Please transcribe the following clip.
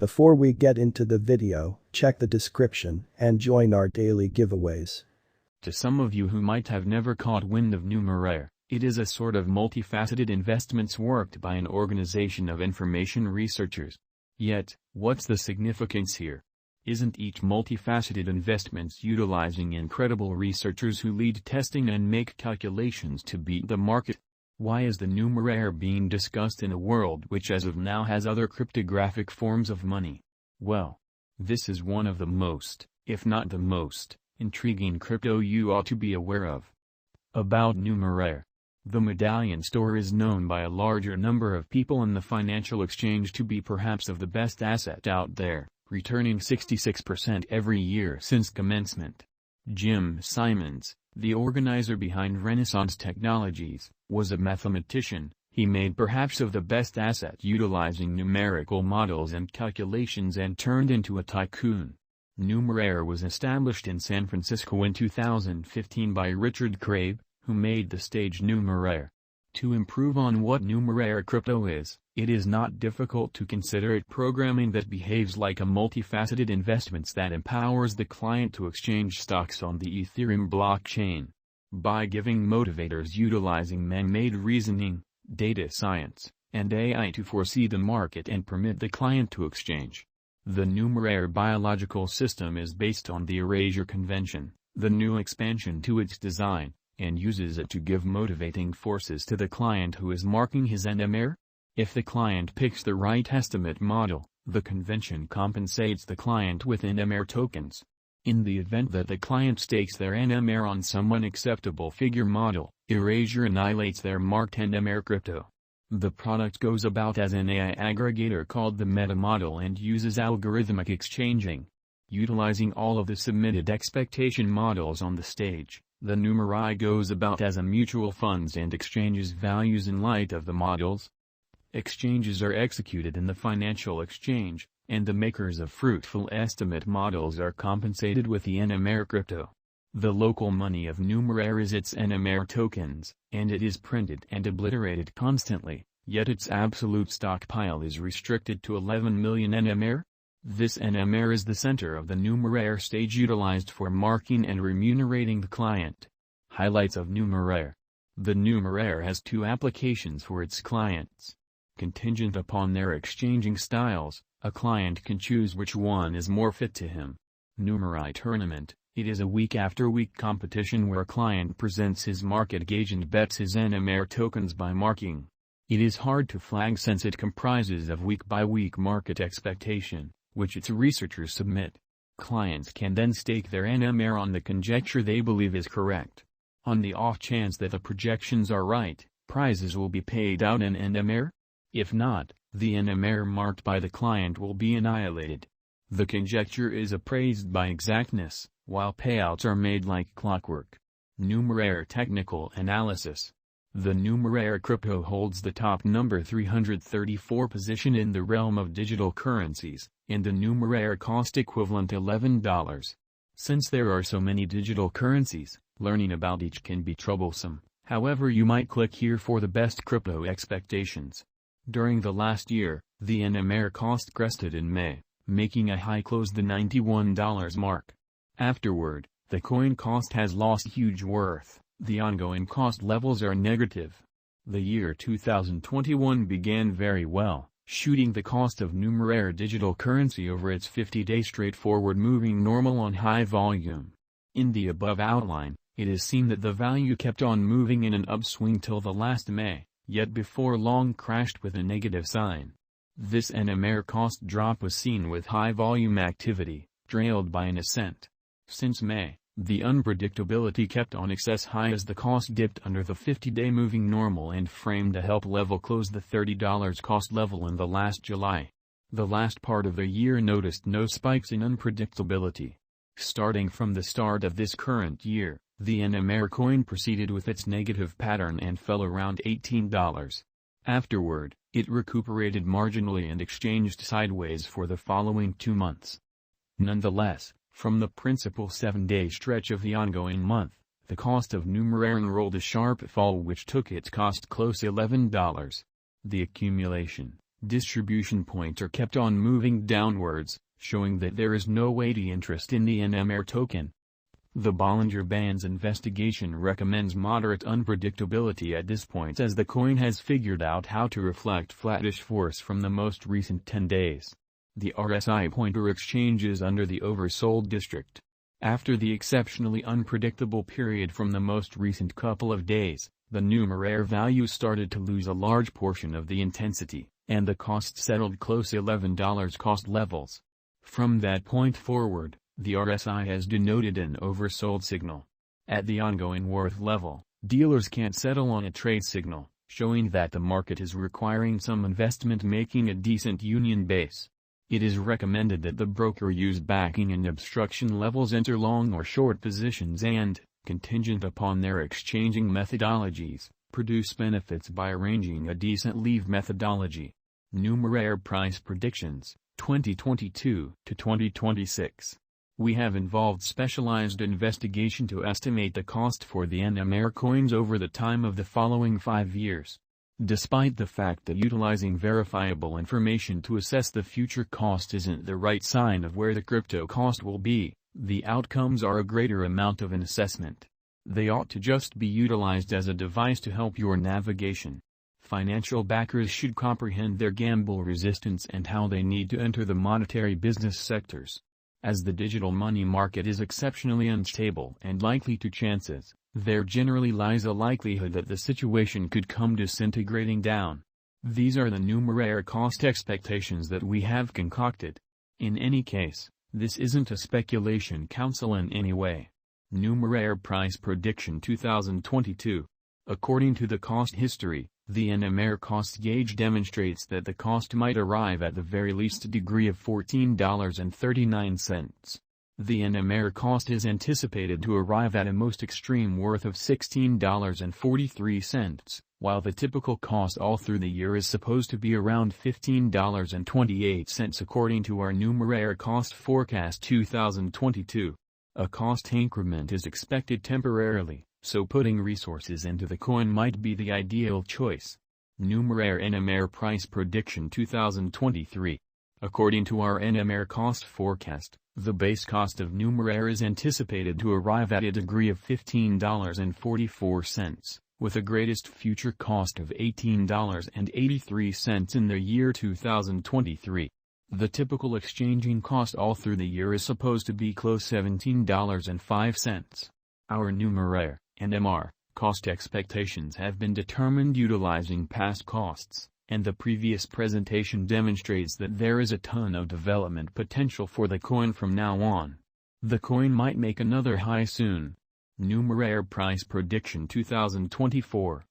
Before we get into the video, check the description and join our daily giveaways. To some of you who might have never caught wind of Numeraire, it is a sort of multifaceted investments worked by an organization of information researchers. Yet, what's the significance here? Isn't each multifaceted investments utilizing incredible researchers who lead testing and make calculations to beat the market? Why is the Numeraire being discussed in a world which as of now has other cryptographic forms of money? Well, this is one of the most, if not the most, intriguing crypto you ought to be aware of. About Numeraire. The medallion store is known by a larger number of people in the financial exchange to be perhaps of the best asset out there, returning 66% every year since commencement. Jim Simons, the organizer behind Renaissance Technologies, was a mathematician. He made perhaps of the best asset utilizing numerical models and calculations and turned into a tycoon. Numeraire was established in San Francisco in 2015 by Richard Crabe, who made the stage Numeraire. To improve on what Numeraire crypto is, it is not difficult to consider it programming that behaves like a multifaceted investments that empowers the client to exchange stocks on the Ethereum blockchain. By giving motivators utilizing man-made reasoning, data science, and AI to foresee the market and permit the client to exchange. The Numeraire biological system is based on the erasure convention, the new expansion to its design, and uses it to give motivating forces to the client who is marking his NMR. If the client picks the right estimate model, the convention compensates the client with NMR tokens. In the event that the client stakes their NMR on some unacceptable figure model, erasure annihilates their marked NMR crypto. The product goes about as an AI aggregator called the meta model and uses algorithmic exchanging. Utilizing all of the submitted expectation models on the stage, the Numeraire goes about as a mutual funds and exchanges values in light of the models. Exchanges are executed in the financial exchange, and the makers of fruitful estimate models are compensated with the NMR crypto. The local money of Numeraire is its NMR tokens, and it is printed and obliterated constantly, yet its absolute stockpile is restricted to 11 million NMR. This NMR is the center of the Numeraire stage utilized for marking and remunerating the client. Highlights of Numeraire. The Numeraire has two applications for its clients. Contingent upon their exchanging styles, a client can choose which one is more fit to him. Numeraire Tournament. It is a week-after-week competition where a client presents his market gauge and bets his NMR tokens by marking. It is hard to flag since it comprises of week-by-week market expectation, which its researchers submit. Clients can then stake their NMR on the conjecture they believe is correct. On the off chance that the projections are right, prizes will be paid out in NMR. If not, the NMR marked by the client will be annihilated. The conjecture is appraised by exactness, while payouts are made like clockwork. Numeraire Technical Analysis. The Numeraire crypto holds the top number 334 position in the realm of digital currencies, and the Numeraire cost equivalent $11. Since there are so many digital currencies, learning about each can be troublesome. However, you might click here for the best crypto expectations. During the last year, the NMR cost crested in May, making a high close the $91 mark. Afterward, the coin cost has lost huge worth. The ongoing cost levels are negative. The year 2021 began very well, shooting the cost of Numeraire digital currency over its 50-day straightforward moving normal on high volume. In the above outline, it is seen that the value kept on moving in an upswing till the last May, yet before long crashed with a negative sign. This NMR cost drop was seen with high volume activity, trailed by an ascent. Since May, the unpredictability kept on excess high as the cost dipped under the 50-day moving normal and framed a help level close the $30 cost level in the last July. The last part of the year noticed no spikes in unpredictability. Starting from the start of this current year, the NMR coin proceeded with its negative pattern and fell around $18. Afterward, it recuperated marginally and exchanged sideways for the following 2 months. Nonetheless, from the principal 7-day stretch of the ongoing month, the cost of Numeraire enrolled a sharp fall which took its cost close $11. The accumulation, distribution points are kept on moving downwards, showing that there is no weighty interest in the Numeraire token. The Bollinger Band's investigation recommends moderate unpredictability at this point as the coin has figured out how to reflect flattish force from the most recent 10 days. The RSI pointer exchanges under the oversold district. After the exceptionally unpredictable period from the most recent couple of days, the Numeraire value started to lose a large portion of the intensity, and the cost settled close to $11 cost levels. From that point forward, the RSI has denoted an oversold signal. At the ongoing worth level, dealers can't settle on a trade signal, showing that the market is requiring some investment making a decent union base. It is recommended that the broker use backing and obstruction levels enter long or short positions and, contingent upon their exchanging methodologies, produce benefits by arranging a decent leave methodology. Numeraire Price Predictions, 2022 to 2026. We have involved specialized investigation to estimate the cost for the Numeraire coins over the time of the following 5 years. Despite the fact that utilizing verifiable information to assess the future cost isn't the right sign of where the crypto cost will be, the outcomes are a greater amount of an assessment. They ought to just be utilized as a device to help your navigation. Financial backers should comprehend their gamble resistance and how they need to enter the monetary business sectors. As the digital money market is exceptionally unstable and likely to chances, there generally lies a likelihood that the situation could come disintegrating down. These are the Numeraire cost expectations that we have concocted. In any case, this isn't a speculation counsel in any way. Numeraire Price Prediction 2022. According to the cost history, the Numeraire cost gauge demonstrates that the cost might arrive at the very least degree of $14.39. The Numeraire cost is anticipated to arrive at a most extreme worth of $16.43, while the typical cost all through the year is supposed to be around $15.28 according to our Numeraire cost forecast 2022. A cost increment is expected temporarily, so putting resources into the coin might be the ideal choice. Numeraire Numeraire Price Prediction 2023. According to our Numeraire cost forecast, the base cost of Numeraire is anticipated to arrive at a degree of $15.44, with a greatest future cost of $18.83 in the year 2023. The typical exchanging cost all through the year is supposed to be close $17.05. Our Numeraire, NMR, cost expectations have been determined utilizing past costs, and the previous presentation demonstrates that there is a ton of development potential for the coin from now on. The coin might make another high soon. Numeraire Price Prediction 2024.